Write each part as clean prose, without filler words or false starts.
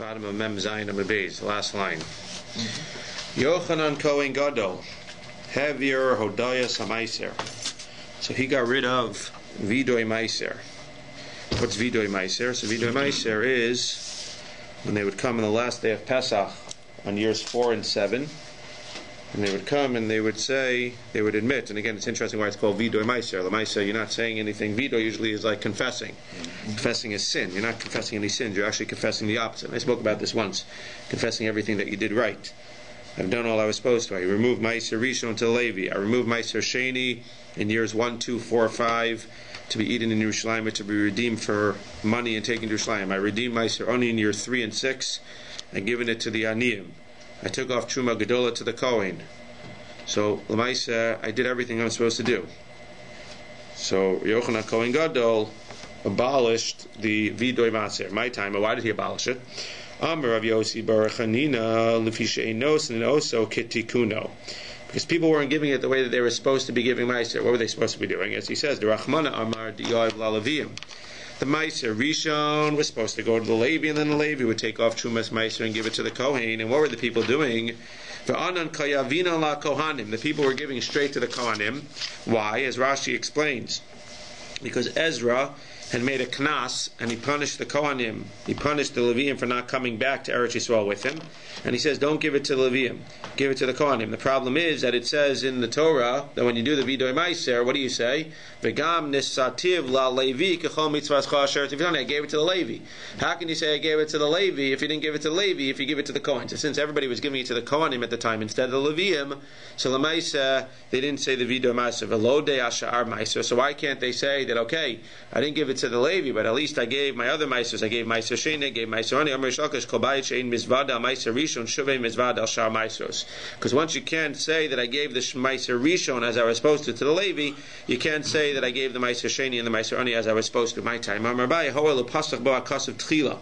Bottom of Mem Zayin Amud Beis, the last line. Yochanan Kohen Gadol, heavier Hodayas HaMaiser. So he got rid of Vidoy Maiser. What's Vidoy Maiser? So Vidoy Maiser is when they would come on the last day of Pesach on years 4 and 7, and they would come and they would say, they would admit, and again it's interesting why it's called Vidoy Maiser. The Maiser, you're not saying anything. Vidoy usually is like confessing. Confessing is sin. You're not confessing any sins, you're actually confessing the opposite. I spoke about this once. Confessing everything that you did right. I've done all I was supposed to. I removed Maiser Rishon to Levi. I removed Maiser Sheni in years 1, 2, 4, 5 to be eaten in Yerushalayim, to be redeemed for money and taken to Yerushalayim. I redeemed Maiser Oni in year 3 and 6 and given it to the Aniyim. I took off Truma Gedola to the Kohen. So Lamaisa, I did everything I was supposed to do. So Yochanan Kohen Gadol abolished the Vidoy Maser. My time, why did he abolish it? Amar Rav Yossi Baruch Hanina Lefisha Einos and also Kitikuno. Because people weren't giving it the way that they were supposed to be giving Maiser. What were they supposed to be doing? As he says, the Rachmana Amar Diyav Lalaviyim. The Maiser Rishon was supposed to go to the Levi, and then the Levi would take off Trumas Maiser and give it to the Kohen. And what were the people doing? V'anan Kayavina La Kohanim. The people were giving straight to the Kohanim. Why? As Rashi explains. Because Ezra had made a knas, and he punished the Kohanim. He punished the Leviim for not coming back to Eretz Yisrael with him. And he says, don't give it to the Leviim, give it to the Kohanim. The problem is that it says in the Torah that when you do the Vidoy Maiser, what do you say? V'gam nisativ la Levi k'chol mitzvahs chasher tivitani. I gave it to the Levi. How can you say I gave it to the Levi if you didn't give it to the Levi, if you give it to the Kohen? So since everybody was giving it to the Kohanim at the time instead of the Leviim, so the Maiser, they didn't say the Vidoy Maiser. V'lo de ashar Maiser. So why can't they say that, okay, I didn't give it to the Levi, but at least I gave my other Maisers. I gave Maiser Sheni, I gave Maiser Ani, Amar Shalkash, Kol Bayit Shein Mizvada, Maiser Rishon, Shuvei Mizvada, Al Shar Maisers. Because once you can't say that I gave the Maiser Rishon as I was supposed to the Levi, you can't say that I gave the Maiser Sheni and the Maiser Ani as I was supposed to my time. Amar Rabbi, Hoel Pasach Bo Akasav Tchila.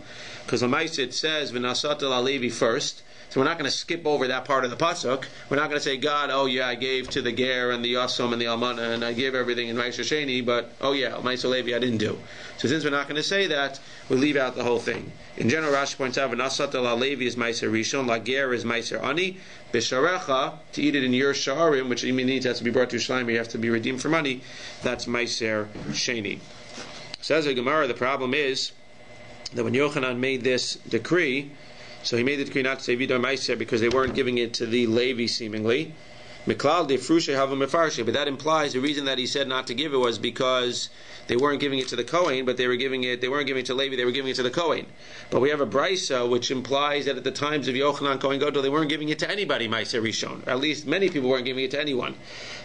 Because the Maiser it says, V'nasat al Levi first. So we're not going to skip over that part of the pasuk. We're not going to say, God, oh yeah, I gave to the Ger and the Yasam and the Almana, and I gave everything in Maiser Sheni, but oh yeah, Maiser Levi I didn't do. So since we're not going to say that, we leave out the whole thing. In general, Rashi points out, V'nasat la Levi is Maiser Rishon, la Ger is Maiser Ani, B'sharecha, to eat it in your Sharim, which means it has to be brought to Yerushalayim, you have to be redeemed for money, that's Maiser Sheni. Says the Gemara, the problem is that when Yochanan made this decree, so he made the decree not to say Vidoy Maiser because they weren't giving it to the Levi seemingly. Miklal de Frushe Hava Mefarshe, but that implies the reason that he said not to give it was because they weren't giving it to the Kohen, but they weren't giving it to Levi, they were giving it to the Kohen. But we have a Brisa which implies that at the times of Yochanan Kohen Gadol they weren't giving it to anybody, Maiser Rishon. At least many people weren't giving it to anyone.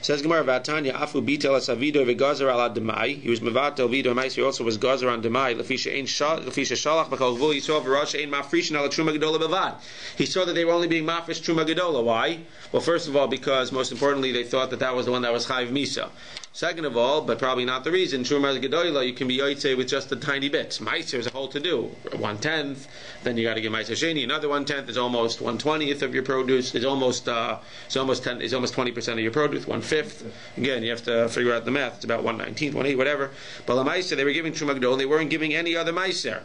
Says Gemara Vatanya Afu Bitel Asavido Vegazer ala Demai. He was Mevatel Vido Maiser, he also was Gazer on Demai. Lefisha Shalach B'Kol Gvul Yisrael V'Rosh Ein Mafrishin ala Truma Gedola Bavad. He saw that they were only being Mafresh Truma Gedola. Why? Well, first of all, because most importantly, they thought that was the one that was Chayiv Misa. Second of all, but probably not the reason, Truma Gedola, you can be Yotzei with just a tiny bit. Maiser is a whole to do. 1/10, then you got to give Maiser Sheni. Another 1/10 is almost 1/20th of your produce. It's almost 20% of your produce. 1/5. Again, you have to figure out the math. It's about 1/19, 1/8, whatever. But the Maiser, they were giving Truma Gedola, they weren't giving any other Maiser.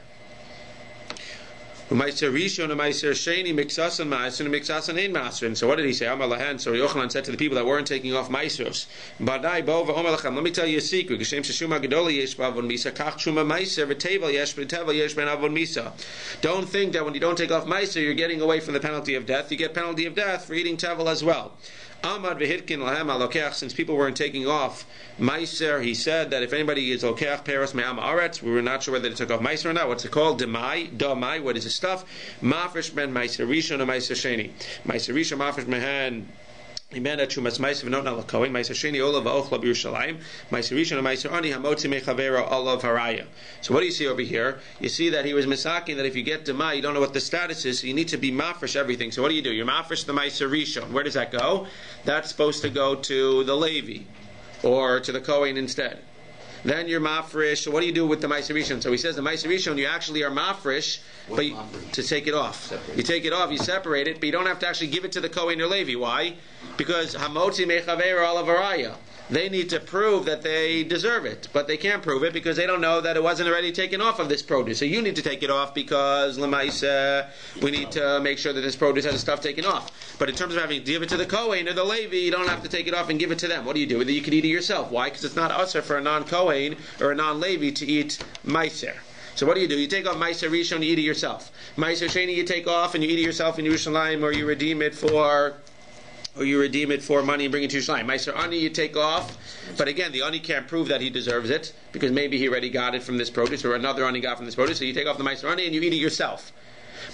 Maiser Rishon and Maiser Sheni Mixasan Maiser and Mixasan Ein Maser. And so what did he say? Amar Lahan. So Yochanan said to the people that weren't taking off Maisers, Badai Bova Omer Lachem. Let me tell you a secret. Geshem Sheshuma Gedola Yesh B'Avon Misa Kach Shuma Maiser V'Tevel Yesh V'Tevel Yesh Ben Avon Misa. Don't think that when you don't take off Maiser you're getting away from the penalty of death. You get penalty of death for eating Tevel as well. Amad v'hitkin lahem alokech. Since people weren't taking off Maiser, he said that if anybody is lokech peros me'am aretz, we were not sure whether they took off Maiser or not. What's it called? Damai. What is the stuff? Mafresh ben Maiser Rishon and Maiser Sheni. Maiser Rishon mafresh mehen. Imena chumas maiser v'not na lakohen maiser sheni olav va'ochla b'Yerushalayim maiser rishon and maiser ani hamotzi mechavera olav haraya. So what do you see over here? You see that he was misaking that if you get demai, you don't know what the status is, so you need to be mafresh everything. So what do? You mafresh the maiser rishon. Where does that go? That's supposed to go to the Levi or to the Kohen instead. Then you're mafresh. So what do you do with the Maiser Rishon? So he says the Maiser Rishon, you actually are mafresh, but to take it off. You take it off, you separate it, but you don't have to actually give it to the Kohen or Levi. Why? Because hamotzi mechaver olav haraya. they need to prove that they deserve it, but they can't prove it because they don't know that it wasn't already taken off of this produce. So you need to take it off because Lemaisa, we need to make sure that this produce has the stuff taken off. But in terms of having to give it to the Kohen or the Levi, you don't have to take it off and give it to them. What do you do with it? You can eat it yourself. Why? Because it's not usher for a non-Kohen or a non-Levi to eat Meiser. So what do? You take off Meiser Rishon, you eat it yourself. Meiser Sheni you take off and you eat it yourself in Yerushalayim, or you redeem it for money and bring it to Yerushalayim. Meiser Ani you take off, but again, the Ani can't prove that he deserves it, because maybe he already got it from this produce, or another Ani got from this produce, so you take off the Meiser Ani and you eat it yourself.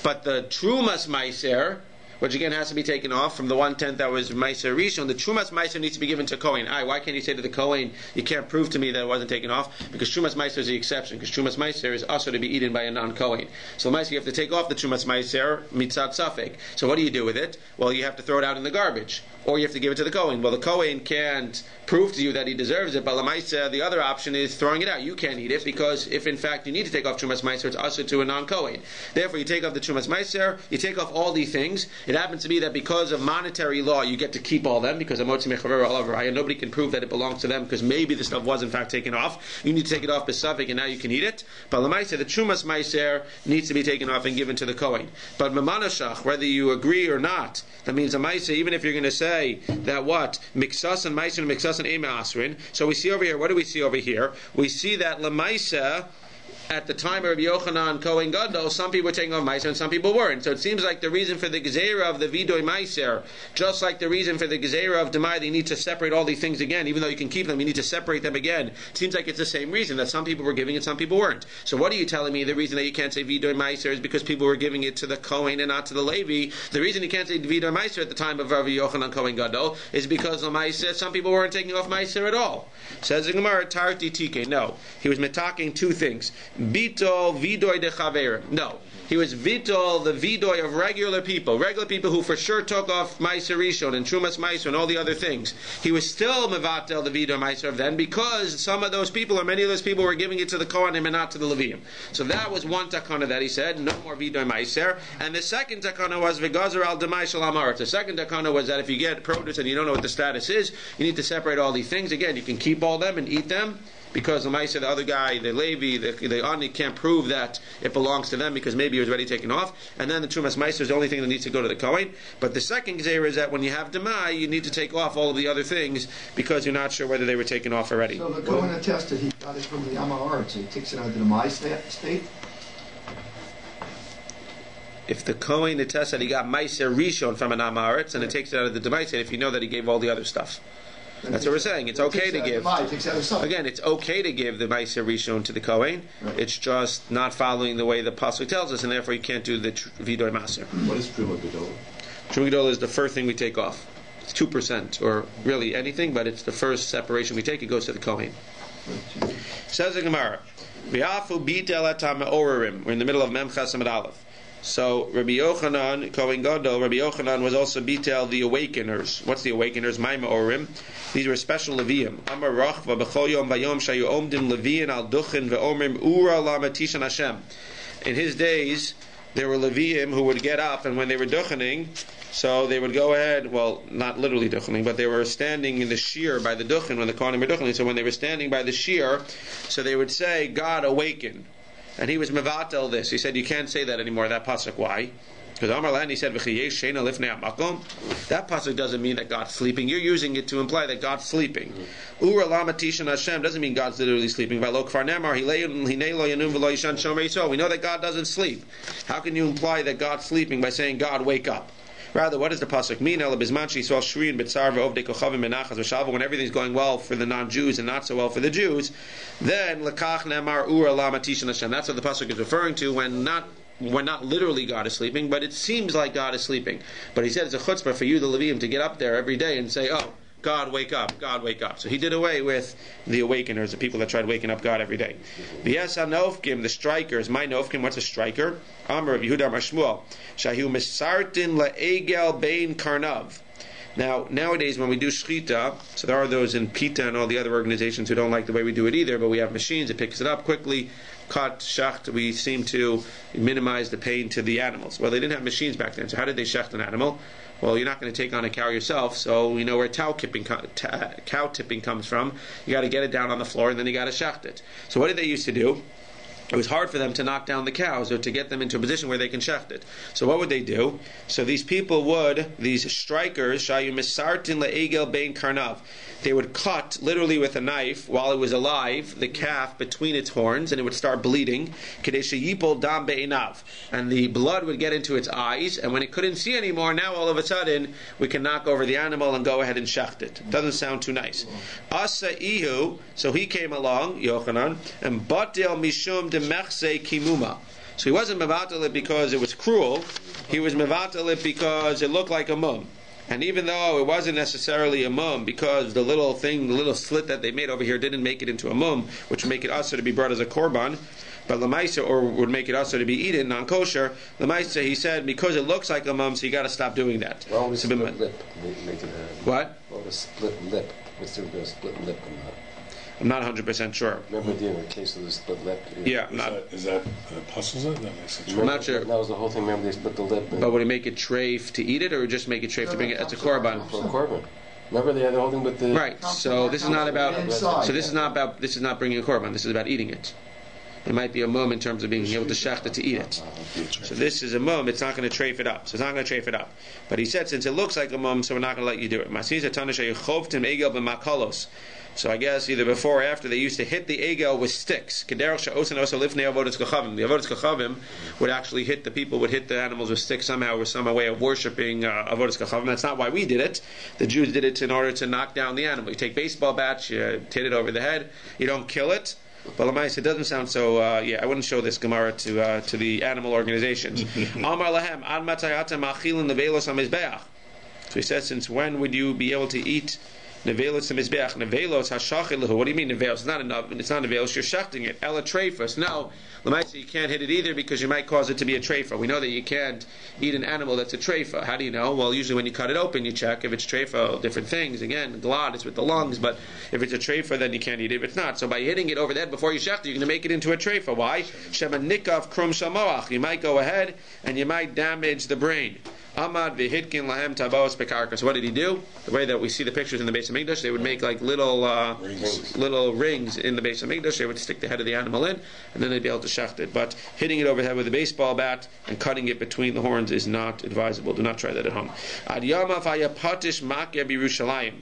But the Trumas Meiser, which again has to be taken off from the 1/10 that was Meiser Rishon, the Trumas Meiser needs to be given to Kohen. Why can't you say to the Kohen, you can't prove to me that it wasn't taken off? Because Trumas Meiser is the exception, because Trumas Meiser is also to be eaten by a non-Kohen. So Meiser, you have to take off the Trumas Meiser, mitzat safek. So what do you do with it? Well, you have to throw it out in the garbage, or you have to give it to the Kohen. Well, the Kohen can't prove to you that he deserves it, but Lamaisa, the other option is throwing it out. You can't eat it, because if in fact you need to take off Trumas Meiser, it's also to a non-Kohen. Therefore, you take off the Trumas Meiser, you take off all these things. It happens to be that because of monetary law, you get to keep all them, because nobody can prove that it belongs to them, because maybe the stuff was in fact taken off. You need to take it off besafik, and now you can eat it. But Lamaisa, the Trumas Meiser needs to be taken off and given to the Kohen. But Memanashach, whether you agree or not, that means a Meiser, even if you're going to say that what? Miksas and Meiser and Miksas and Ema Asrin. So we see over here, what do we see over here? We see that Lamaisa, at the time of Rabbi Yochanan Kohen Gadol, some people were taking off Meiser and some people weren't. So it seems like the reason for the Gezerah of the Vidoy Meiser, just like the reason for the Gezerah of Demai, you need to separate all these things again. Even though you can keep them, you need to separate them again. It seems like it's the same reason, that some people were giving it, some people weren't. So what are you telling me? The reason that you can't say Vidoy Meiser is because people were giving it to the Kohen and not to the Levi. The reason you can't say Vidoy Meiser at the time of Rabbi Yochanan Kohen Gadol is because Meiser, some people weren't taking off Meiser at all. Says the Gemara, Tarti Tike. No. He was metaking two things. Bito Vidoy de Chaver. No. He was Vitol, the Vidoy of regular people who for sure took off Meiser Rishon and Trumas Meiser and all the other things. He was still Mevatel, the Vidoy Meiser of then, because some of those people, or many of those people, were giving it to the Kohanim and not to the Levium. So that was one takana that he said, no more Vidoy Meiser. And the second takana was Vegazer al Demai Shel Amaret. The second takana was that if you get produce and you don't know what the status is, you need to separate all these things. Again, you can keep all them and eat them, because the Maisa, the other guy, the Levi, the Ani can't prove that it belongs to them because maybe it was already taken off. And then the Trumas Meiser is the only thing that needs to go to the Kohen. But the second Gezerah is that when you have Demai, you need to take off all of the other things because you're not sure whether they were taken off already. So the Kohen attested he got it from the Amahar, so he takes it out of the Demai state? If the Kohen attests that he got Meiser Rishon from an Amaretz, and it takes it out of the Demai state, if you know that he gave all the other stuff. That's what we're saying. It's okay to give. Again, it's okay to give the Meiser Rishon to the Kohen. Right. It's just not following the way the pasuk tells us, and therefore you can't do the Vidoy Maser. What is Truma Gedola? Truma Gedola is the first thing we take off. It's 2%, or really anything, but it's the first separation we take. It goes to the Kohen. Says the Gemara, V'afu bitel etam me'orerim. We're in the middle of Mem Chas Amud Aleph. So Rabbi Yochanan, Kohen Gadol, Rabbi Yochanan was also bitel the awakeners. What's the awakeners? Ma'im Orim. These were special Levium. Amar Rachva b'chol yom vayom shayu omdim Levian al duchin ve'omrim ura lamatishan Hashem. In his days, there were Levium who would get up, and when they were duchening, so they would go ahead, well, not literally duchening, but they were standing in the shear by the duchen when the Kohanim were duchening. So when they were standing by the shear, so they would say, God awaken. And he was mevatel this. He said, you can't say that anymore, that pasuk. Why? Because Amar Lan, he said, that pasuk doesn't mean that God's sleeping. You're using it to imply that God's sleeping. Ura lamatishan Hashem doesn't mean God's literally sleeping. We know that God doesn't sleep. How can you imply that God's sleeping by saying, God, wake up? Rather, what does the pasuk mean? When everything's going well for the non-Jews and not so well for the Jews, then that's what the pasuk is referring to when not literally God is sleeping, but it seems like God is sleeping. But he said it's a chutzpah for you, the Levium, to get up there every day and say, oh, God, wake up, God, wake up. So he did away with the awakeners, the people that tried waking up God every day. The Esanofkim, the strikers, my Nofkim, what's a striker? Amar of Yehuda Mashmuel, Shahu Misartin La'egel Bein Karnav. Now, nowadays when we do shchita, so there are those in PETA and all the other organizations who don't like the way we do it either, but we have machines, it picks it up quickly. cut, shacht, we seem to minimize the pain to the animals. Well, they didn't have machines back then, so how did they shacht an animal? Well, you're not going to take on a cow yourself, so you know where cow tipping comes from. You got to get it down on the floor, and then you got to shacht it. So what did they used to do? It was hard for them to knock down the cows or to get them into a position where they can shecht it. So what would they do? So these people these strikers, shayu misartin le'egel bein karnav, they would cut literally with a knife while it was alive the calf between its horns, and it would start bleeding. Kadesha yipol dam be'inav, and the blood would get into its eyes, and when it couldn't see anymore, now all of a sudden we can knock over the animal and go ahead and shecht it. Doesn't sound too nice. Asa ihu, so he came along, Yochanan, and batel mishum demechse kimuma. So he wasn't mevatel it because it was cruel. He was mevatel it because it looked like a mum. And even though it wasn't necessarily a mum, because the little slit that they made over here didn't make it into a mum, which would make it also to be brought as a korban, but lemaisa, or would make it also to be eaten non-kosher, lemaisa, he said, because it looks like a mum, so you got to stop doing that. Well, we split lip. What? Well, a split lip. What's the split lip? I'm not 100% sure. Remember the case of the split lip? Yeah, Is that puzzles it? That makes sense. I'm not sure. That was the whole thing. Remember they split the lip. But would it make it treif to eat it, or just make it treif to bring it as a korban? For a korban. Remember they had the whole thing with the... Right. So this is not about. So this is not bringing a korban. This is about eating it. It might be a mum in terms of being able to shecht it to eat it. So this is a mum. It's not going to treif it up. So it's not going to treif it up. But he said, since it looks like a mum, so we're not going to let you do it. So I guess either before or after, they used to hit the aizel with sticks. The avodas kachavim would actually hit the people, would hit the animals with sticks somehow, or some way of worshipping avodas kachavim. That's not why we did it. The Jews did it in order to knock down the animal. You take baseball bats, you hit it over the head. You don't kill it. But it doesn't sound so. I wouldn't show this Gemara to the animal organizations. Amar lahem ad matayata machilin nevelos hamizbeach. So he says, since when would you be able to eat nevelos hamizbeach? Nevelos hashachilahu. What do you mean nevelos? It's not enough. It's not nevelos. You're shechting it. Ela treifas. No, lemaisa, you can't hit it either because you might cause it to be a treifa. We know that you can't eat an animal that's a treifa. How do you know? Well, usually when you cut it open, you check if it's treifa. Different things. Again, glad is with the lungs, but if it's a treifa, then you can't eat it. If it's not, so by hitting it over the head before you shecht it, you're going to make it into a treifa. Why? Shema nikaf krum shamoach. You might go ahead and you might damage the brain. Amad v'hitkin lahem tabaos bekarkas. What did he do? The way that we see the pictures in the base of Mikdash, they would make like little rings in the base of Mikdash. They would stick the head of the animal in, and then they'd be able to shecht it. But hitting it over the head with a baseball bat and cutting it between the horns is not advisable. Do not try that at home. Ad yama v'ayapatish makeh b'Yerushalayim.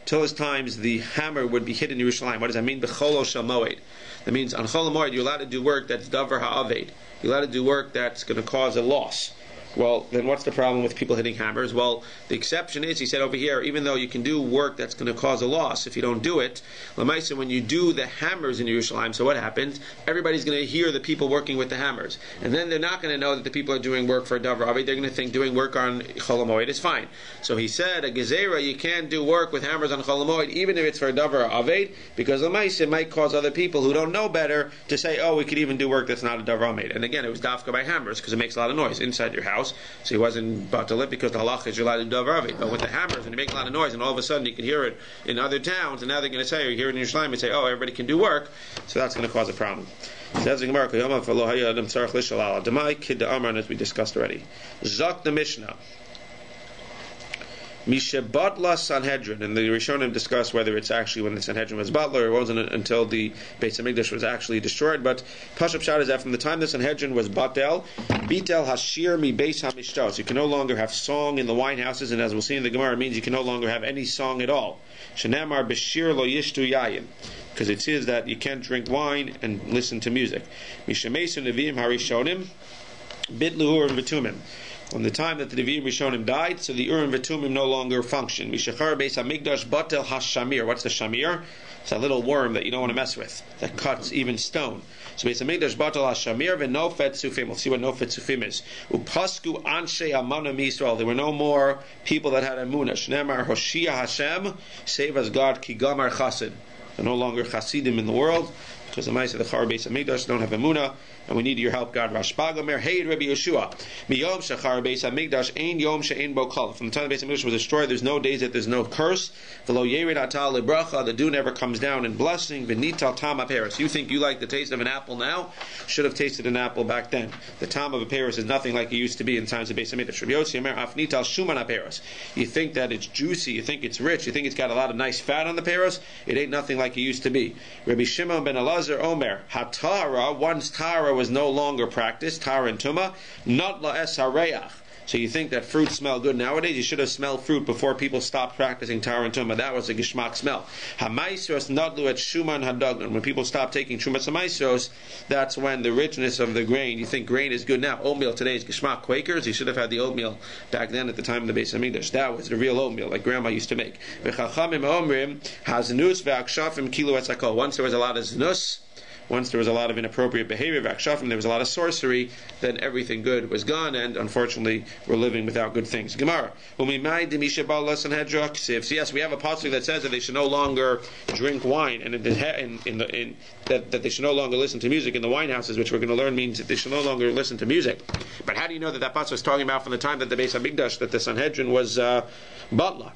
Till his times, the hammer would be hit in Yerushalayim. What does that mean? B'cholo shel moed. That means on chol moed you're allowed to do work that's davar ha'aved. You're allowed to do work that's going to cause a loss. Well, then what's the problem with people hitting hammers? Well, the exception is, he said over here, even though you can do work that's going to cause a loss, if you don't do it, Lamaisa, when you do the hammers in Yerushalayim, so what happens? Everybody's going to hear the people working with the hammers. And then they're not going to know that the people are doing work for a davar avid. They're going to think doing work on Chol HaMoed is fine. So he said, a gezerah, you can't do work with hammers on Chol HaMoed, even if it's for a davar avid, because Lamaisa, it might cause other people who don't know better to say, oh, we could even do work that's not a davar avid. And again, it was dafka by hammers, because it makes a lot of noise inside your house. So he wasn't batal because the halach is you're allowed to do davar avid. But with the hammers, when you make a lot of noise, and all of a sudden you can hear it in other towns, and now they're going to say, or you hear it in Yerushalayim, and say, oh, everybody can do work, so that's going to cause a problem. Says the Gemara, as we discussed already. Zok the Mishnah. Mishebatla Sanhedrin, and the Rishonim discussed whether it's actually when the Sanhedrin was butler, or it wasn't until the Beis Hamikdash was actually destroyed. But Pashup Shad is that from the time the Sanhedrin was batel, bitel hashir mi beis hamishtos. You can no longer have song in the wine houses, and as we'll see in the Gemara, it means you can no longer have any song at all. Shenamar b'shir lo yishtu yayin, because it says that you can't drink wine and listen to music. Mishemesu neviim harishonim bitluhur and v'tumim. On the time that the Nevi'im Rishonim died, so the Urim V'tumim no longer function. Mishachar Beis Hamikdash Batel Hashamir. What's the Shamir? It's a little worm that you don't want to mess with, that cuts even stone. So Beis Hamikdash Batel Hashamir V'nofet Sufim. We'll see what Nofet Sufim is. Upasku Anshe Amana Yisrael. There were no more people that had Amunah. Shnemar Hoshia Hashem, save us God, Ki Gamar Chassid. There are no longer Chassidim in the world. because the Maisa the Char Beis Hamikdash don't have Emunah, and we need your help, God. Rashba Gomer, hey Rabbi Yeshua, Miyom Shachar Beis Hamikdash, Ein Yom She'ein Bo Kol. From the time the Beis Hamikdash was destroyed, there's no days that there's no curse. V'lo Yerid Atal Lebracha, the dew never comes down in blessing. V'nital Tam Aperis. You think you like the taste of an apple now? Should have tasted an apple back then. The Tam of Aperis is nothing like it used to be in times of Beis Hamikdash. Rabbi Yossi Amer Afnital Shuman Aperis. You think that it's juicy, you think it's rich, you think it's got a lot of nice fat on the peros. It ain't nothing like it used to be. Rabbi Shimon ben Elazar Omer, Hatara, once Tara was no longer practiced, Tara and Tuma, not la es hareach. So you think that fruit smell good nowadays? You should have smelled fruit before people stopped practicing Tara and Tuma. That was a geshmak smell. Hamaisros nadlu et shuman hadagan. When people stopped taking shumas hamaisros, that's when the richness of the grain. You think grain is good now. Oatmeal today is geshmak Quakers. You should have had the oatmeal back then at the time of the Beis Hamikdash. That was the real oatmeal, like Grandma used to make. V'chachamim omrim haznus ve'akshafim kilu etzakol. Once there was a lot of znus. Once there was a lot of inappropriate behavior, there was a lot of sorcery, then everything good was gone, and unfortunately we're living without good things. Gemara. So yes, we have a pasuk that says that they should no longer drink wine, and that they should no longer listen to music in the wine houses, which we're going to learn means that they should no longer listen to music. But how do you know that pasuk is talking about from the time that the Beis Hamikdash, that the Sanhedrin was batla?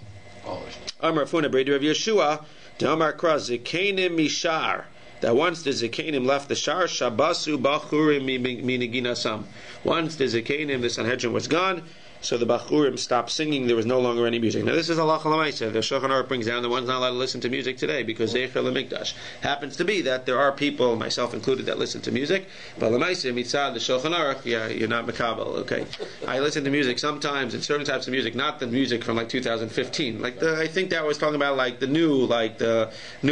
Amar Funa Breder of Yeshua, Damar Kraz Zikenim Mishar. That once the Zekanim left the Shar, Shabasu Bachurim Miniginasam. Once the Zekanim, the Sanhedrin was gone, so the Bachurim stopped singing, there was no longer any music. Now this is halacha l'maaseh. The Shulchan Aruch brings down the one's not allowed to listen to music today because Zeicher l'mikdash. Happens to be that there are people, myself included, that listen to music, but l'maaseh, mitzad the Shulchan Aruch, you're not makabel, okay? I listen to music sometimes, in certain types of music, not the music from like 2015. I think that was talking about like the new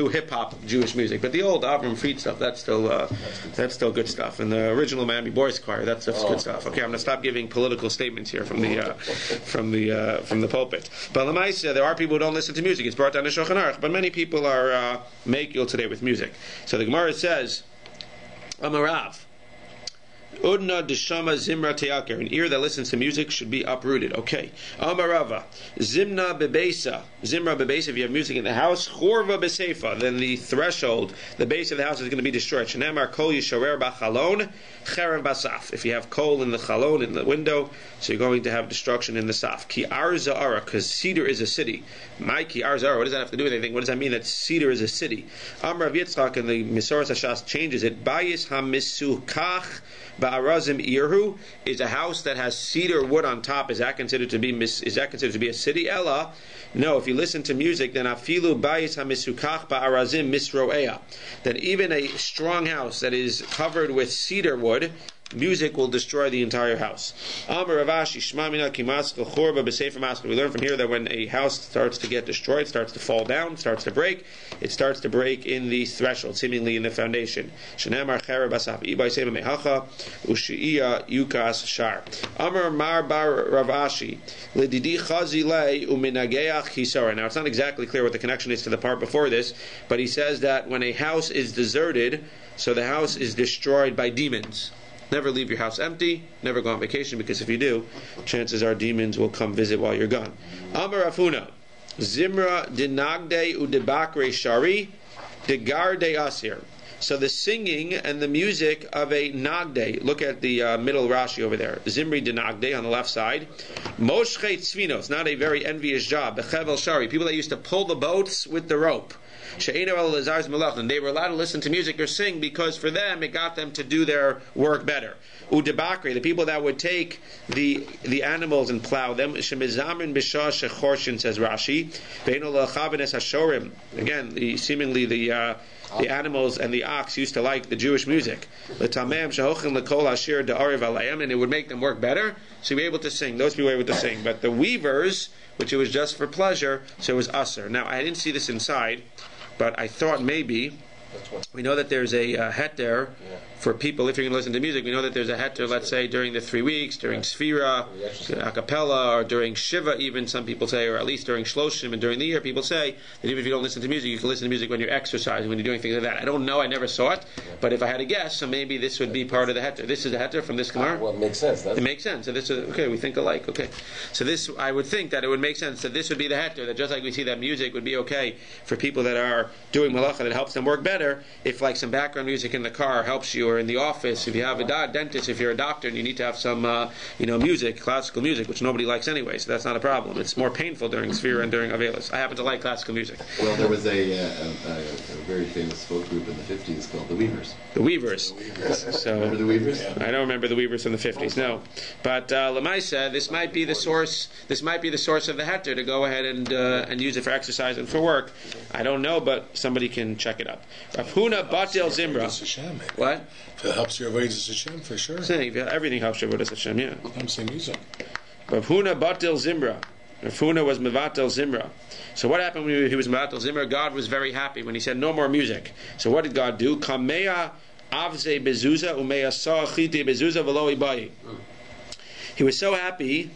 hip-hop Jewish music, but the old Avram Fried stuff, that's still good stuff. And the original Miami Boys Choir, that's good stuff. Okay, I'm going to stop giving political statements here from the pulpit. But l'maaseh, there are people who don't listen to music. It's brought down to Shulchan Aruch, but many people are makil today with music. So the Gemara says, Amarav, Udna Neshama Zimra Teyaker. An ear that listens to music should be uprooted. Okay. Amarava Zimna Bebeisa. Zimra Bebeisa. If you have music in the house, Chorva Beseifa. Then the threshold, the base of the house is going to be destroyed. Shenemar Kol Yisharer Bachalon Cherev Basaf. If you have coal in the chalon, in the window, so you're going to have destruction in the saf. Ki Arza Ara, because cedar is a city. My Ki Arza Ara. What does that have to do with anything? What does that mean that cedar is a city? Amrav Yitzchak and the Misoras Hashas changes it. Bayis HaMisukach Ba'arazim Irhu is a house that has cedar wood on top. Is that considered to be a city? Ella, no. If you listen to music, then afilu bayis hamisukach ba'arazim misro'ea. That even a strong house that is covered with cedar wood, music will destroy the entire house. We learn from here that when a house starts to get destroyed, starts to fall down, starts to break, it starts to break in the threshold, seemingly in the foundation. Now it's not exactly clear what the connection is to the part before this, but he says that when a house is deserted, so the house is destroyed by demons. Never leave your house empty, never go on vacation, because if you do, chances are demons will come visit while you're gone. Amar Afuna, Zimra dinagde udebakre shari, degarde asir. So the singing and the music of a nagde, look at the middle Rashi over there, Zimri dinagde on the left side, Moshche tzvinos, not a very envious job, bechevel shari, people that used to pull the boats with the rope. And they were allowed to listen to music or sing because for them it got them to do their work better. Udebakri, the people that would take the animals and plow them. Shemizamrin b'shah shechorshin, says Rashi. Again, seemingly the animals and the ox used to like the Jewish music. And it would make them work better, so you were able to sing. Those people were able to sing. But the weavers, which it was just for pleasure, so it was usher. Now, I didn't see this inside, but I thought maybe, we know that there's a heter for people, if you're going to listen to music, we know that there's a heter, let's say, during the 3 weeks, during Sfira, a cappella, or during Shiva even, some people say, or at least during Shloshim, and during the year, people say that even if you don't listen to music, you can listen to music when you're exercising, when you're doing things like that. I don't know, I never saw it, but if I had to guess, so maybe this would be part of the heter. This is a heter from this Gemara? Well, it makes sense, doesn't it? It makes sense. So this is, okay, we think alike, okay. So this, I would think that it would make sense that this would be the heter, that just like we see that music would be okay for people that are doing malacha that helps them work better, better if like some background music in the car helps you, or in the office if you have a dentist, if you're a doctor and you need to have some music, classical music, which nobody likes anyway, so that's not a problem. It's more painful during Sfira and during Avelis. I happen to like classical music. Well, there was a very famous folk group in the 50s called the Weavers. The Weavers. So Remember the Weavers? I don't remember the Weavers in the 50s, no. But Lamaisa, this might be the source. This might be the source of the heter to go ahead and use it for exercise and for work. I don't know, but somebody can check it up. Rav Huna Batil Zimra. What? If it helps your avodas Hashem, for sure. Everything helps your avodas Hashem, yeah. I'm saying music. Rav Huna Batil Zimra. Rav Huna was Mevatel Zimra. So what happened when he was Mevatel Zimra? God was very happy when he said no more music. So what did God do? Kameya avze bezuza umeya sa'achite bezuza v'lo ibai. He was so happy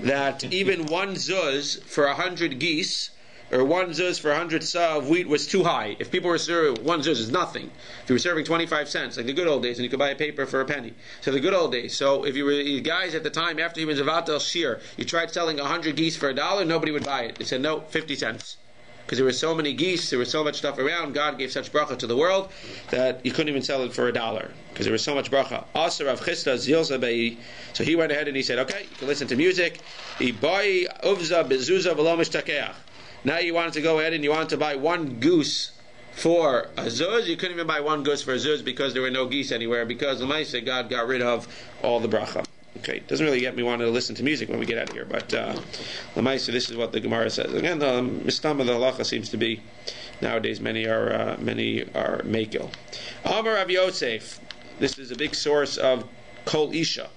that even one zuz for 100 geese, or one zuz for 100 sa of wheat was too high. If people were serving, one zuz is nothing. If you were serving 25 cents, like the good old days, and you could buy a paper for a penny. So the good old days. So if you were guys at the time, after he was Zavatel Shir, you tried selling 100 geese for $1, nobody would buy it. They said, no, 50 cents. Because there were so many geese, there was so much stuff around, God gave such bracha to the world that you couldn't even sell it for $1 because there was so much bracha. Asar of Chista Zilza Bei. So he went ahead and he said, okay, you can listen to music. Ibai Uvza Bezuza Velomish Takeach. Now you wanted to go ahead and you wanted to buy one goose for a zuz. You couldn't even buy one goose for a zuz because there were no geese anywhere, because the Maisa, God got rid of all the bracha. Okay, doesn't really get me wanting to listen to music when we get out of here, but Lamaisa, this is what the Gemara says. Again, the Mistam of the halacha seems to be nowadays many are mekil. Amar Rav Yosef, this is a big source of Kol Isha.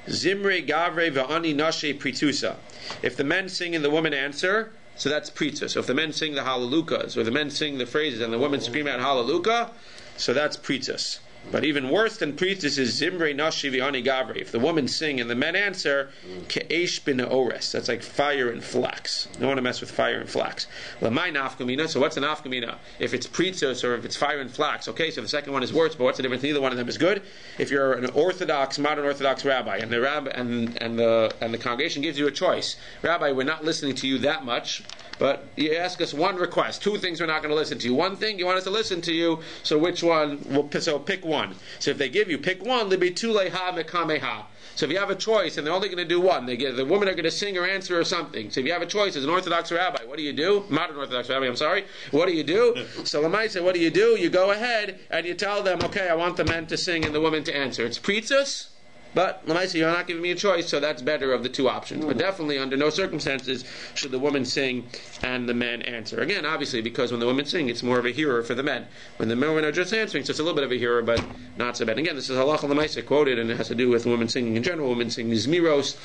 Zimre Gavre Va'ani Nashe Pritusa. If the men sing and the women answer, so that's pritza. So if the men sing the halalukas, or the men sing the phrases and the women scream out halaluka, so that's pritzas. But even worse than priestess is Zimre Nashi Viani Gavri. If the women sing and the men answer, Ke'esh bin Ores. That's like fire and flax. Don't want to mess with fire and flax. Lamai nafkamina. So what's an nafkamina? If it's priestess or if it's fire and flax. Okay, so the second one is worse, but what's the difference? Neither one of them is good. If you're an Orthodox, modern Orthodox rabbi, and the rabbi and the congregation gives you a choice, Rabbi, we're not listening to you that much, but you ask us one request. Two things we're not going to listen to you. One thing you want us to listen to you. So which one? So pick one. So if they give you pick one, there'll be tuleha mekameha. So if you have a choice and they're only going to do one, the women are going to sing or answer or something. So if you have a choice as an Orthodox rabbi, what do you do? Modern Orthodox rabbi, I'm sorry. What do you do? So Lamai said, what do? You go ahead and you tell them, okay, I want the men to sing and the women to answer. It's pritzas. But Lamaisa, you're not giving me a choice, so that's better of the two options. But definitely, under no circumstances should the woman sing and the men answer. Again, obviously, because when the women sing, it's more of a hearer for the men. When the men are just answering, so it's a little bit of a hearer, but not so bad. Again, this is halacha Lamaisa quoted, and it has to do with women singing in general, women singing zmiros,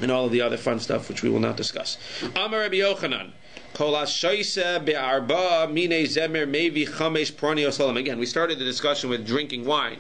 and all of the other fun stuff, which we will not discuss. Amar Rabbi Yochanan. Again, we started the discussion with drinking wine,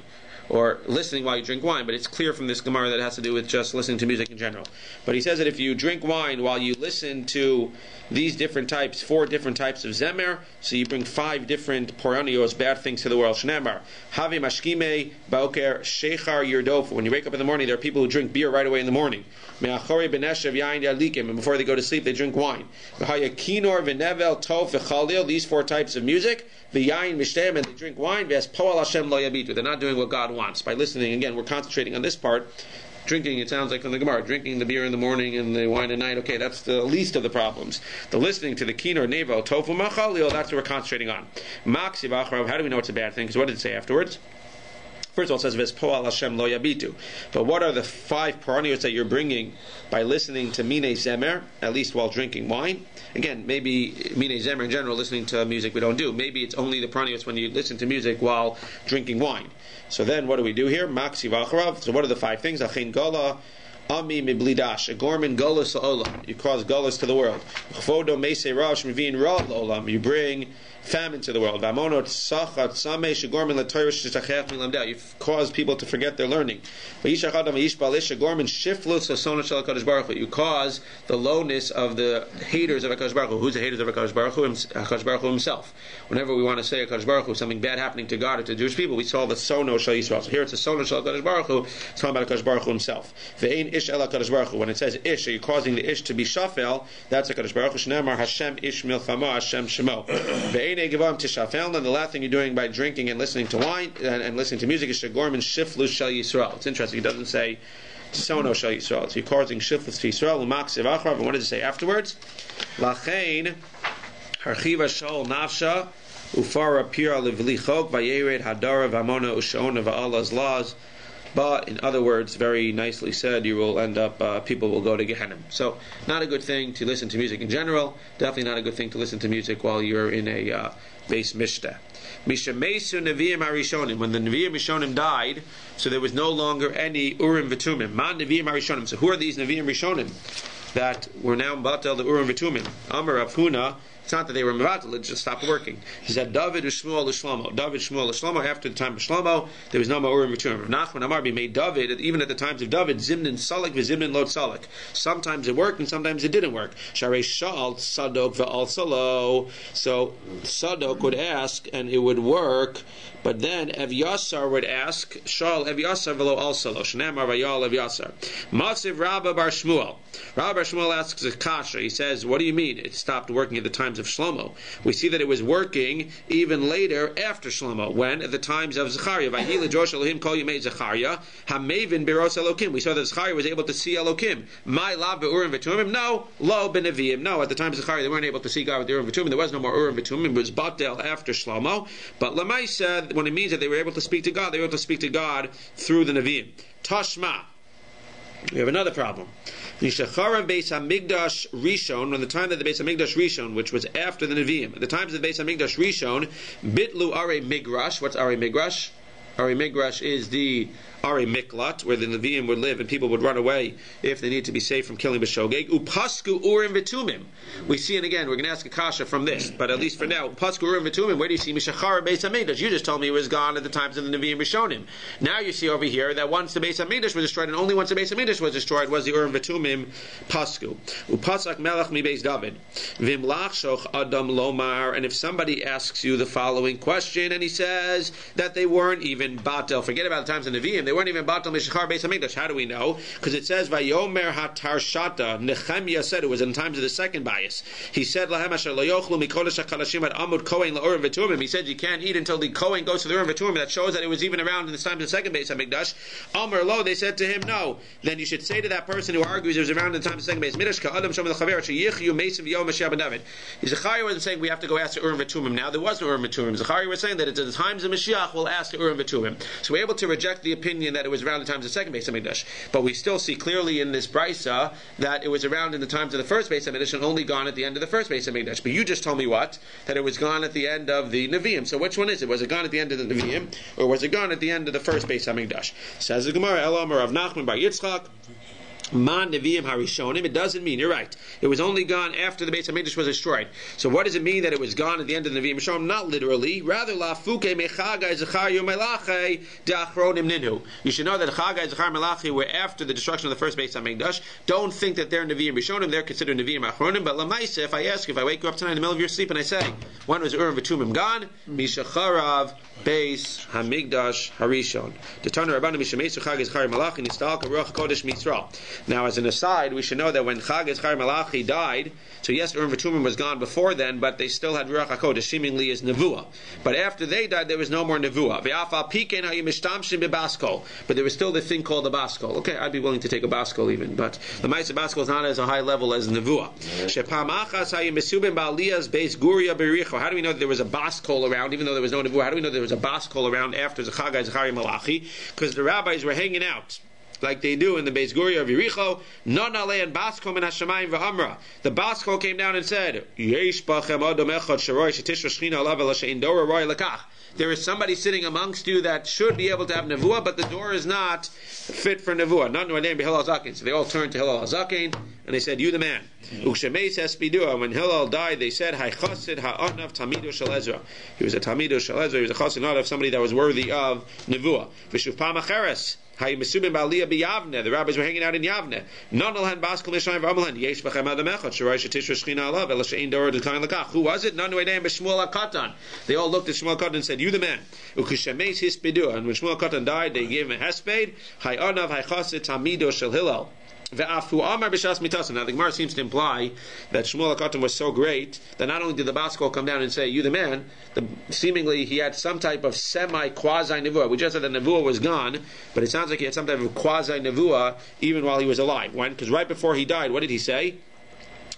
or listening while you drink wine, but it's clear from this Gemara that it has to do with just listening to music in general. But he says that if you drink wine while you listen to these different types, 4 different types of zemer, so you bring 5 different poranios, bad things to the world. Shnemar, have mashkime baoker shechar yirdofu. When you wake up in the morning, there are people who drink beer right away in the morning. Me'achore beneshev yain yalikim, and before they go to sleep, they drink wine. V'hayakinor v'nevel tov v'chalil. These 4 types of music. V'yain mishtem, and they drink wine. V'es poal Hashem lo yabitu. They're not doing what God wants. By listening, again, we're concentrating on this part. Drinking, it sounds like from the Gemara, drinking the beer in the morning and the wine at night, okay, that's the least of the problems. The listening to the kinor, nevo, tofu, machalil, that's what we're concentrating on. Maksi v'acharav, how do we know it's a bad thing? Because what did it say afterwards? First of all, it says, Ves poal Hashem lo yabitu. But what are the 5 paranios that you're bringing by listening to mine zemer, at least while drinking wine? Again, maybe mine zemer in general, listening to music we don't do. Maybe it's only the paranios when you listen to music while drinking wine. So then what do we do here? Maksi v'acharav. So what are the 5 things? Achin gala, ami miblidash, a gorman gullus la'olam. You cause gullus to the world. Chvodo meisei rash mivin ra la'olam. You bring famine to the world. You've caused people to forget their learning. You cause the lowness of the haters of HaKadosh Baruch Hu. Who's the haters of HaKadosh Baruch Hu? HaKadosh Baruch Hu himself. Whenever we want to say HaKadosh Baruch Hu, something bad happening to God or to Jewish people, we saw the Sono Shal Yisrael. So here it's a Sono Shal HaKadosh Baruch Hu. It's talking about HaKadosh Baruch Hu himself. Ve'ein ish el HaKadosh Baruch Hu. When it says ish, are you causing the ish to be shafel? That's HaKadosh Baruch Hu. Shneimar Hashem ish milchama Hashem shemo. And the last thing you're doing by drinking and listening to wine and listening to music is shegormin shiflus shel Yisrael. It's interesting. It doesn't say sono shel Yisrael. So you're causing shiflus to Yisrael. Umaksiv achrav. And what does it say afterwards? Lachein harchiva shol nafsha ufara pira levlichok vayered hadara v'amona ushaona va'alaz laws. But in other words, very nicely said, you will end up, people will go to Gehenna. So, not a good thing to listen to music in general. Definitely not a good thing to listen to music while you're in a base mishteh. Mishamesu Nevi'im Harishonim. When the Nevi'im Rishonim died, so there was no longer any Urim V'tumim. Man Nevi'im Harishonim. So who are these Nevi'im Rishonim that were now Mbatel the Urim V'tumim? Amar Rav Huna. It's not that they were Mavatal, it just stopped working. He said, David Shmuel Shlomo. David Shmuel Shlomo, after the time of Shlomo, there was no more Urim V'tumim. Nachman Amar made David, even at the times of David, Zimnin Salak v'Zimnin Lod Salak. Sometimes it worked and sometimes it didn't work. Sharei Shal Sadok v'Al Salo. So Sadok would ask and it would work, but then Evyasar would ask, Shal Evyasar v'Lo Al Salo. Shnamar v'Yal Evyasar. Masiv Rabba Bar Shmuel. Rabba Bar Shmuel asks a kasha. He says, what do you mean it stopped working at the times of Shlomo? We see that it was working even later after Shlomo. When? At the times of Zechariah. Vayhi leJosh Elohim kol yemei Zechariah hamavin biros Elokim. We saw that Zechariah was able to see Elokim. My lav be'urim v'tumim? No. Lo b'neviim? No. At the time of Zechariah, they weren't able to see God with the urim v'tumim. There was no more urim v'tumim. It was batel after Shlomo. But Lamai said, when it means that they were able to speak to God, they were able to speak to God through the Nevi'im. Tashma. We have another problem. Nishacharav Beis Hamikdash Rishon, when the time that the Beis Hamikdash Rishon, which was after the Nevi'im, at the times of the Beis Hamikdash Rishon, Bitlu Are Migrash. What's Are Migrash? Are Migrash is the Are Miklat, where the Nevi'im would live and people would run away if they need to be safe from killing B'Shogeg. Upasku Urim V'tumim. We see it again. We're going to ask a kasha from this, but at least for now, Upasku Urim V'tumim. Where do you see Mishachar Beis Hamikdash? You just told me it was gone at the times of the Nevi'im Rishonim. Now you see over here that once the Beis Hamikdash was destroyed, and only once the Beis Hamikdash was destroyed, was the Urim V'tumim Pasku. Upasak Melech Mi Beis David. Vimlach Shoch Adam Lomar. And if somebody asks you the following question, and he says that they weren't even Batel, forget about the times of the Nevi'im, they weren't even Batel Mishachar Beis Hamikdash. How do we know? Because it says Vayomer HaTarshata. Nechemia said, it was in the times of the second bias. He said Lahem Asher Lo Yochlu Mikodesh HaKalashim Ad Amud Kohen LaUrim V'tumim. He said you can't eat until the Kohen goes to the Urim V'tumim. That shows that it was even around in the times of the second Beis Hamikdash. Amar Lo, they said to him, no. Then you should say to that person who argues it was around in the time of the second Beis Hamikdash, Ka'adam Shom L'Chaver Sheyichyu Mesim V'Yom Mashiach Ben David. Zechariah wasn't saying we have to go ask the Urim V'tumim now. There was no Urim V'tumim. Zechariah was saying that at the times of Mashiach we'll ask the Urim V'tumim. So we're able to reject the opinion that it was around the times of the second Beis Hamikdash. But we still see clearly in this brisa that it was around in the times of the first Beis Hamikdash and only gone at the end of the first Beis Hamikdash. But you just told me what? That it was gone at the end of the Nevi'im. So which one is it? Was it gone at the end of the Nevi'im, or was it gone at the end of the first Beis Hamikdash? Says the Gemara, Elam Rav Nachman bar Yitzchak. Man Nevi'im Harishonim. It doesn't mean, you're right, it was only gone after the Beis Hamikdash was destroyed. So what does it mean that it was gone at the end of the Nevi'im Harishonim? Not literally. Rather, La Fuke Mechagai Zechariah Melachei Da'achronim Ninhu. You should know that Chagai Zechariah Melachei were after the destruction of the first Beis Hamikdash. Don't think that they're Nevi'im Harishonim. They're considered Nevi'im Achronim. But Lamaisa, if I ask you, if I wake you up tonight in the middle of your sleep and I say, when was Urim V'tumim gone? Mishacharav Beis Hamikdash Harishon. The Tana Rabbanim Mishamesu Chagai Zechariah Melachei Nistal Karuach Kodesh Mitzrah. Now, as an aside, we should know that when Chagai Zechariah Malachi died, so yes, Urim V'tumim was gone before then, but they still had Ruach HaKodesh, seemingly as Nevuah. But after they died, there was no more Nevuah. But there was still the thing called the Baskol. Okay, I'd be willing to take a Baskol even, but the Maisa Baskol is not as a high level as Nevuah. How do we know that there was a Baskol around, even though there was no Nevuah? How do we know there was a Baskol around after Chagai Zechariah Malachi? Because the rabbis were hanging out like they do in the Beis Guria of Yericho. Non alei and Baskol min hashamayim v'amra. The Baskol came down and said, Yesh bachem adam echad sharoi shetishra shchina alav ela she'in dora roi lekach. There is somebody sitting amongst you that should be able to have nevuah, but the door is not fit for nevuah. Not no name Hillel Zaken. So they all turned to Hillel Zaken and they said, "You the man." Ukshemeis espidua. When Hillel died, they said, "Hay chasid ha'anav tamidu shel Ezra." He was a tamidu shel Ezra. He was a chasid not of somebody that was worthy of nevuah. V'shuv pam acheres. The rabbis were hanging out in Yavne. Who was it? They all looked at Shmuel Katan and said, "You the man." And when Shmuel Katan died, they gave him a hesped. Now the Gemara seems to imply that Shmuel HaKatan was so great that not only did the Baskol come down and say, "You the man," seemingly he had some type of semi-quasi nevuah. We just said that nevuah was gone, but it sounds like he had some type of quasi nevuah even while he was alive. When? Because right before he died, what did he say?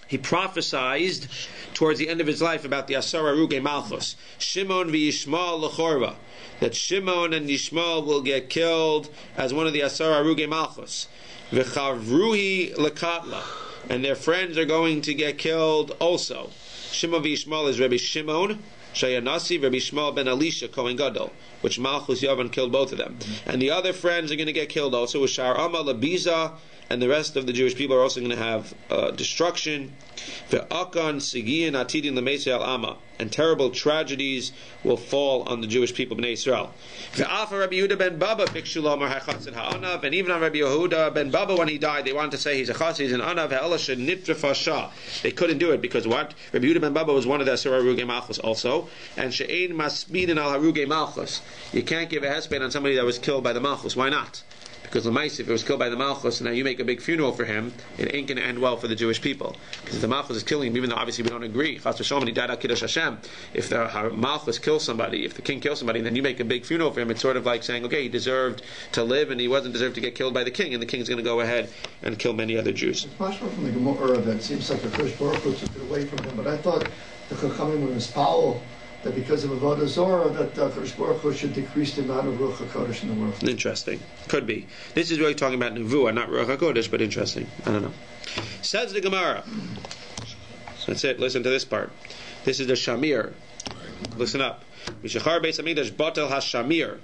He prophesied towards the end of his life about the Asar Aruge Malchus, Shimon v'Yishmael l'chorva, that Shimon and Yishmael will get killed as one of the Asar Aruge Malchus. V'chavruhi lekatla, and their friends are going to get killed also. Shimon v'Yishmael is Rabbi Shimon Shayanasi, Rabbi Shmuel ben Elisha Kohen Gadol, which Malchus Yavan killed both of them, and the other friends are going to get killed also with Shar Amma Labiza, and the rest of the Jewish people are also going to have destruction. Ve'akan sigiyin atidin l'meisei al Amma, and terrible tragedies will fall on the Jewish people, Bnei Israel. Ve'afa Rabbi Yehuda ben Baba bikshu lomar hachatzid ha'anav, and even on Rabbi Yehuda ben Baba, when he died, they wanted to say he's a chassid, he's an anav, ha'ela shenitra fasha. They couldn't do it because what? Rabbi Yehuda ben Baba was one of the Asar Harugei Malchus also, and she'ein masbidin al Harugei Malchus. You can't give a hesped on somebody that was killed by the Malchus. Why not? Because Lamaisi, if it was killed by the Malchus, now you make a big funeral for him, it ain't going to end well for the Jewish people. Because if the Malchus is killing him, even though obviously we don't agree, Chas v'shalom, he died al Kiddush Hashem. If the Malchus kills somebody, if the king kills somebody, then you make a big funeral for him. It's sort of like saying, okay, he deserved to live and he wasn't deserved to get killed by the king, and the king's going to go ahead and kill many other Jews. It's much more from the Gemara that seems like the Kodesh Baruch Hu took it away from him, but I thought the Chachamim was Powell, that because of Avodah Zorah, that Kodesh Baruch Hu should decrease the amount of Ruach HaKodesh in the world. Interesting. Could be. This is really talking about Nevuah, not Ruach HaKodesh, but interesting. I don't know. Says the Gemara. So that's it. Listen to this part. This is the Shamir. Listen up. Mishachar Beis Hamikdash Batel HaShamir.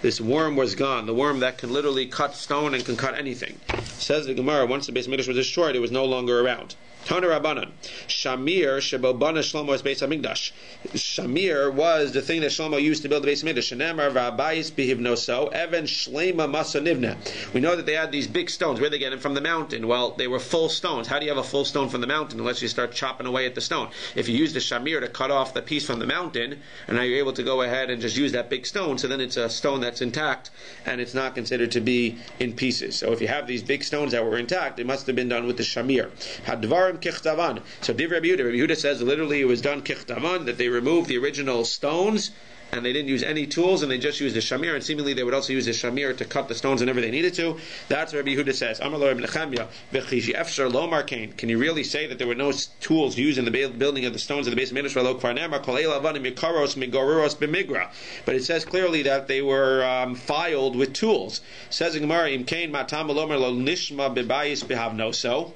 This worm was gone. The worm that can literally cut stone and can cut anything. Says the Gemara, once the Beis Hamikdash was destroyed, it was no longer around. Tana Rabbanan. Shamir Shebobana Shlomo Beis Hamikdash. Shamir was the thing that Shlomo used to build the Beis Hamikdash. Shenamar Rabbi's Behivnoso Evan Shlema Masanivna. We know that they had these big stones. Where they get them? From the mountain. Well, they were full stones. How do you have a full stone from the mountain unless you start chopping away at the stone? If you use the Shamir to cut off the piece from the mountain, and now you're able to go ahead and just use that big stone, so then it's a stone that's intact and it's not considered to be in pieces. So if you have these big stones that were intact, it must have been done with the Shamir. Hadvarim Kichtavan. So Div Rabbi Yehuda says literally it was done Kichtavan, that they removed the original stones and they didn't use any tools and they just used the Shamir, and seemingly they would also use the Shamir to cut the stones whenever they needed to. That's what Rabbi Yehuda says. Amar lo Menachem v'chishi efshar lo markain. Can you really say that there were no tools used in the building of the stones of the base of Menachem lo kvarnema kol eil avanim mikaros migoruros b'migra? But it says clearly that they were filed with tools. Says in Gemara, im kain matam alomer lo nishma bebayis behavnoso.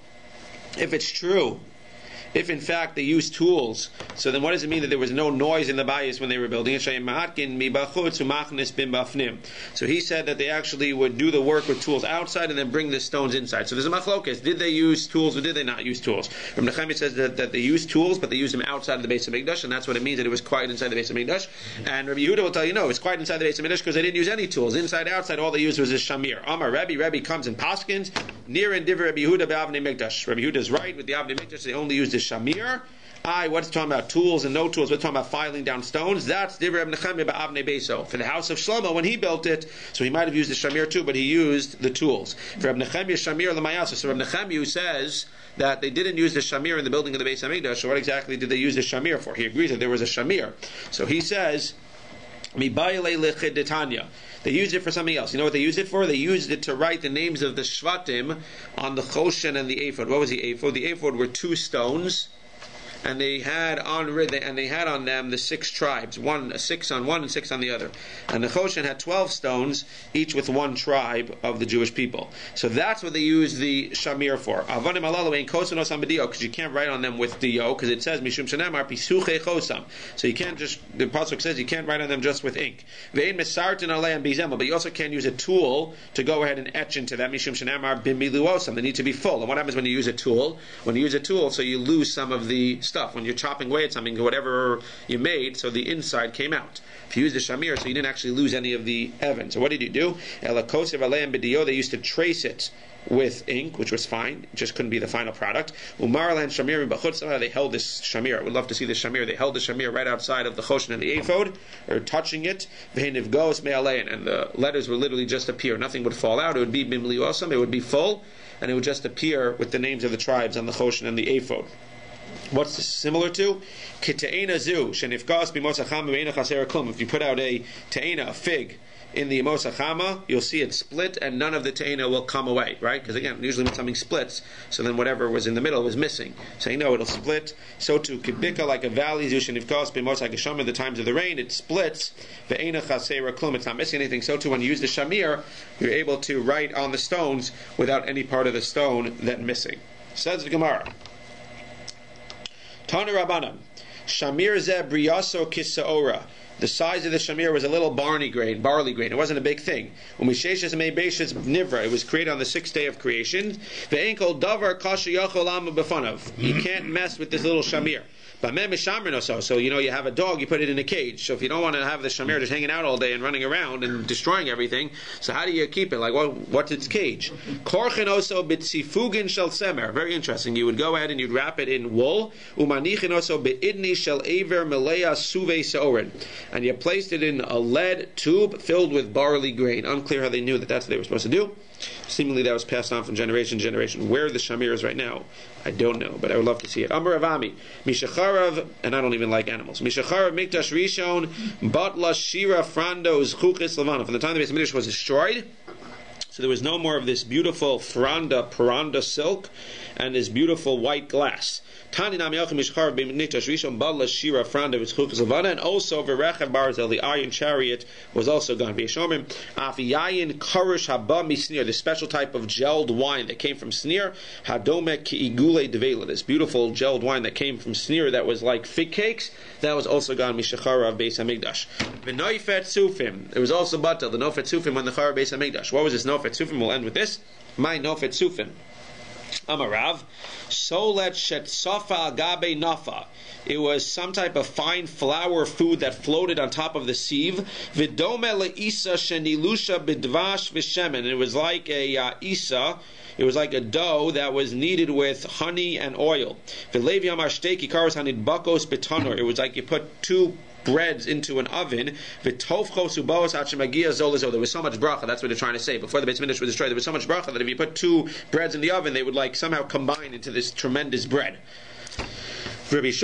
If it's true, if in fact they used tools, so then what does it mean that there was no noise in the bayis when they were building it? So he said that they actually would do the work with tools outside and then bring the stones inside. So there's a machlokes. Did they use tools or did they not use tools? Menachem says that they used tools, but they used them outside of the base of Mikdash, and that's what it means that it was quiet inside the base of Mikdash. And Rabbi Yehuda will tell you, no, it was quiet inside the base of Mikdash because they didn't use any tools. Inside, outside, all they used was a shamir. Amar Rabbi comes in Paskins, near and div Rabbi Yehuda be'avnei Mikdash. Rabbi Yehuda is right with the avnei Mikdash. They only used the shamir. What's talking about tools and no tools? What's talking about filing down stones? That's Divrei Menachem ba'avnei Beso. For the house of Shlomo, when he built it, so he might have used the shamir too, but he used the tools. For Rabbi Nechemia shamir l'mayasa. So Rabbi Nechemia says that they didn't use the shamir in the building of the Beis Hamikdash. So what exactly did they use the shamir for? He agrees that there was a shamir. So he says, mibayale lechidetanya. They used it for something else. You know what they used it for? They used it to write the names of the shvatim on the choshen and the ephod. What was the ephod? The ephod were two stones, and they had on them the 6 tribes, 6 on one and 6 on the other. And the Choshen had 12 stones, each with one tribe of the Jewish people. So that's what they used the shamir for. Because you can't write on them with dio, because it says mishum shenamar pisuche chosam. So you can't just, the pasuk says you can't write on them just with ink. But you also can't use a tool to go ahead and etch into them. Mishum shenamar bimiluosam. They need to be full. And what happens when you use a tool? When you use a tool, so you lose some of the stuff. When you're chopping away at something, whatever you made, so the inside came out. If you use the shamir, so you didn't actually lose any of the Evan. So what did you do? They used to trace it with ink, which was fine, it just couldn't be the final product. They held this shamir. I would love to see the shamir. They held the shamir right outside of the choshen and the ephod, or touching it, and the letters would literally just appear. Nothing would fall out. It would be bimliosam, it would be full, and it would just appear with the names of the tribes on the choshen and the ephod. What's this similar to? If you put out a te'ena, a fig, in the Mosachama, you'll see it split and none of the te'ena will come away, right? Because again, usually when something splits, so then whatever was in the middle was missing. So you know it'll split. So to Kibika, like a valley, Zushanivkos, Bimosach Shamir, the times of the rain, it splits. Ve'ena Chasera Klum, it's not missing anything. So too, when you use the Shamir, you're able to write on the stones without any part of the stone that missing. Says the Gemara. Tana Rabbanan, Shamir Ze Briyaso Kisaora. The size of the shamir was a little barley grain. It wasn't a big thing. It was created on the 6th day of creation. You can't mess with this little shamir. So you have a dog, you put it in a cage. So if you don't want to have the shamir just hanging out all day and running around and destroying everything, so how do you keep it? Like, what's its cage? Very interesting. You would go ahead and you'd wrap it in wool. And you placed it in a lead tube filled with barley grain. Unclear how they knew that that's what they were supposed to do. Seemingly that was passed on from generation to generation. Where the shamir is right now, I don't know, but I would love to see it. Amar Avami, Mishacharav, and I don't even like animals. Mishacharav Mikdash Rishon, Batla Shira Frandos Chukis Levana. From the time the Beis Mikdash was destroyed, so there was no more of this beautiful paranda silk and this beautiful white glass. And also Verechev the iron chariot was also gone. The special type of gelled wine that came from Snir, this beautiful gelled wine that came from Snir that was like fig cakes, that was also gone. Mishachara of Beis Hamikdash. It was also batel, the nofet sufim on the Chara Beis Hamikdash. What was this nofet sufim? We'll end with this. My nofet sufim. Amarav, Solet Shetsofa Agabe Nafa. It was some type of fine flour food that floated on top of the sieve. Vidome le'isa shenilusha bidvash v'shemen. It was like a isa. It was like a dough that was kneaded with honey and oil. It was like you put two breads into an oven. There was so much bracha. That's what they're trying to say. Before the Beis Mikdash was destroyed, there was so much bracha that if you put two breads in the oven, they would like somehow combine into this tremendous bread. There was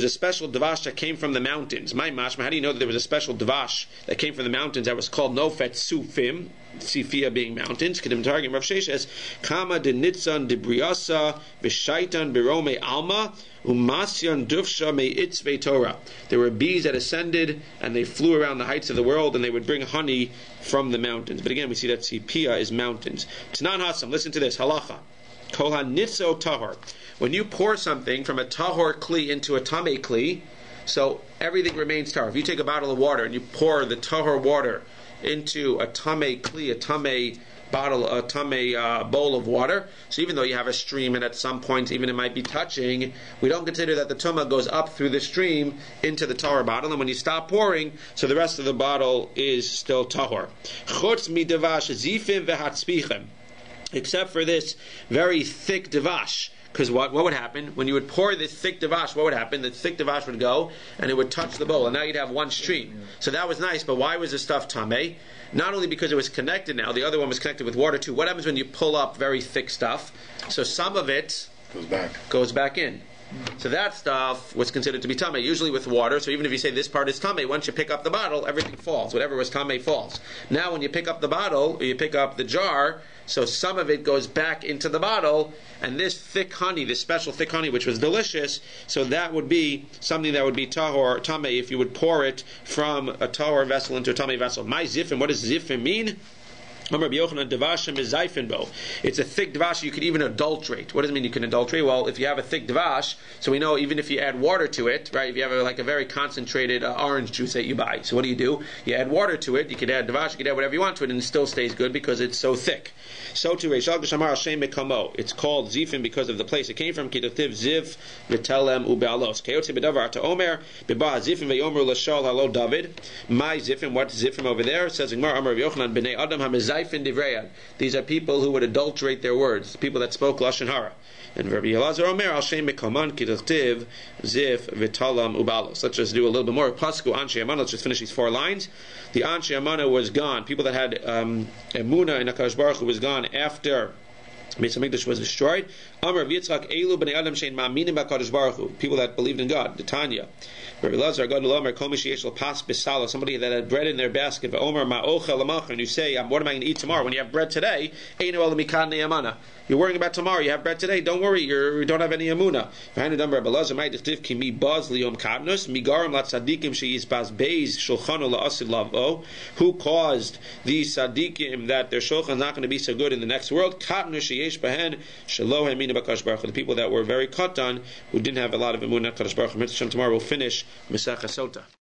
a special dvash that came from the mountains. My mashma, how do you know that there was a special dvash that came from the mountains that was called nofet sufim? Sifia being mountains. Kedim targim Rav Sheshes kama de nitzan de briasa v'shaitan birome alma umasyan dufsha me itzvei Torah. There were bees that ascended and they flew around the heights of the world and they would bring honey from the mountains. But again, we see that Sifia is mountains. Tanan Hasam, listen to this halacha. Kohan nitzo tahor. When you pour something from a tahor kli into a tamei kli, so everything remains tahor. If you take a bottle of water and you pour the tahor water into a tamei kli, a tamei bottle, a tamei bowl of water, so even though you have a stream and at some point even it might be touching, we don't consider that the tumah goes up through the stream into the tahor bottle, and when you stop pouring, so the rest of the bottle is still tahor. Chutz midevash zifim v'hatzpichem. Except for this very thick devash. Because what would happen? When you would pour this thick devash, what would happen? The thick devash would go and it would touch the bowl, and now you'd have one stream. So that was nice, but why was the stuff tameh? Not only because it was connected now, the other one was connected with water too. What happens when you pull up very thick stuff? So some of it goes back in. So that stuff was considered to be tameh, usually with water. So even if you say this part is tameh, once you pick up the bottle, everything falls. Whatever was tameh falls. Now when you pick up the bottle, or you pick up the jar, so some of it goes back into the bottle, and this thick honey, this special thick honey, which was delicious, so that would be something that would be tahor, tameh, if you would pour it from a tahor vessel into a tameh vessel. My zifim, what does zifim mean? It's a thick dvash you could even adulterate. What does it mean you can adulterate? Well, if you have a thick dvash, so we know even if you add water to it, right? If you have a very concentrated orange juice that you buy, so what do? You add water to it. You could add dvash, you could add whatever you want to it, and it still stays good because it's so thick. So to Reish Lakish Amar Hashem Mekamo. It's called zifim because of the place it came from. Kidotiv ziv v'telem ubealos. Kayotzi bedavar to Omer beba zifim veyomer l'shol halo David. My zifim. What's zifim over there? It says in Gemara Amar Yochanan b'nei Adam hamezayfin divrei. These are people who would adulterate their words. People that spoke lashon hara. And Rabbi Elazar Omer al shem mekaman kidotiv zif v'talam ubealos. Let's just do a little bit more. Pasku anshe amana. Let's just finish these 4 lines. The anshe amana was gone. People that had emuna in HaKadosh Baruch Hu was gone after Beis Hamikdash was destroyed. Amar v'yitzchak elu b'nei adam shein ma'aminim b'HaKadosh Baruch Hu. People that believed in God. The Tanya. Rabbi Lazar God Omer kol mi sheyesh lo pas b'sala. Somebody that had bread in their basket. V'omer ma'ochel l'malcha. And you say, what am I going to eat tomorrow? When you have bread today, einu ela mikan ne'amana. You're worrying about tomorrow. You have bread today. Don't worry. You don't have any amuna. Who caused these tzaddikim that their shulchan is not going to be so good in the next world? The people that were very katan, who didn't have a lot of emunah. Tomorrow we'll finish Mesachas SOTAH.